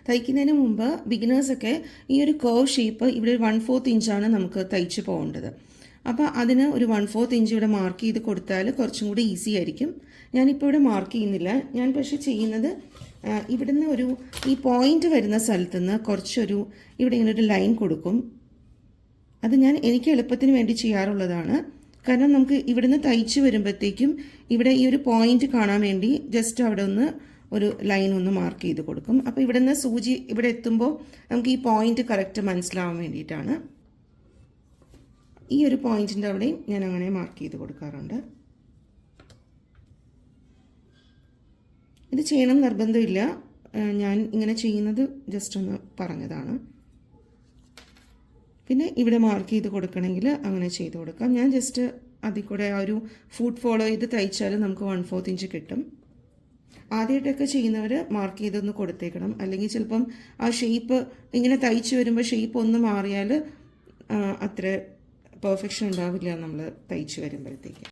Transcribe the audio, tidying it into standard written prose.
തയ്ക്കുന്നതിന് മുമ്പ് ബിഗിനേഴ്സൊക്കെ ഈ ഒരു കർവ് ഷേപ്പ് ഇവിടെ 1/4 ഇഞ്ചാണ് നമുക്ക് തയ്ച്ച് പോകേണ്ടത്. അപ്പോൾ അതിന് ഒരു 1/4 ഇഞ്ച് ഇവിടെ മാർക്ക് ചെയ്ത് കൊടുത്താൽ കുറച്ചും കൂടി ഈസി ആയിരിക്കും. ഞാനിപ്പോൾ ഇവിടെ മാർക്ക് ചെയ്യുന്നില്ല. ഞാൻ പക്ഷേ ചെയ്യുന്നത് ഇവിടുന്ന് ഈ പോയിന്റ് വരുന്ന സ്ഥലത്തു നിന്ന് കുറച്ചൊരു ഇവിടെ ഇങ്ങനെ ഒരു ലൈൻ കൊടുക്കും. അത് എനിക്ക് എളുപ്പത്തിന് വേണ്ടി ചെയ്യാറുള്ളതാണ്. കാരണം നമുക്ക് ഇവിടുന്ന് തയ്ച്ച് വരുമ്പോഴത്തേക്കും ഇവിടെ ഈ ഒരു പോയിന്റ് കാണാൻ വേണ്ടി ജസ്റ്റ് അവിടെ ഒരു ലൈൻ മാർക്ക് ചെയ്ത് കൊടുക്കും. അപ്പോൾ ഇവിടുന്ന് സൂചി ഇവിടെ എത്തുമ്പോൾ നമുക്ക് ഈ പോയിന്റ് കറക്റ്റ് മനസ്സിലാവാൻ വേണ്ടിയിട്ടാണ്. ഈ ഒരു പോയിന്റിൻ്റെ അവിടെയും ഞാൻ അങ്ങനെ മാർക്ക് ചെയ്ത് കൊടുക്കാറുണ്ട്. ഇത് ചെയ്യണം നിർബന്ധമില്ല, ഞാൻ ഇങ്ങനെ ചെയ്യുന്നത് ജസ്റ്റ് ഒന്ന് പറഞ്ഞതാണ്. പിന്നെ ഇവിടെ മാർക്ക് ചെയ്ത് കൊടുക്കണമെങ്കിൽ അങ്ങനെ ചെയ്ത് കൊടുക്കാം. ഞാൻ ജസ്റ്റ് അതിൽ കൂടെ ആ ഒരു ഫുഡ് ഫോളോ ചെയ്ത് തയ്ച്ചാൽ നമുക്ക് 1/4 ഇഞ്ച് കിട്ടും. ആദ്യമായിട്ടൊക്കെ ചെയ്യുന്നവർ മാർക്ക് ചെയ്തൊന്ന് കൊടുത്തേക്കണം. അല്ലെങ്കിൽ ചിലപ്പം ആ ഷേപ്പ് ഇങ്ങനെ തയ്ച്ച് വരുമ്പോൾ ഷേപ്പ് ഒന്ന് മാറിയാൽ അത്ര പെർഫെക്ഷൻ ഉണ്ടാവില്ല നമ്മൾ തയ്ച്ച് വരുമ്പോഴത്തേക്ക്.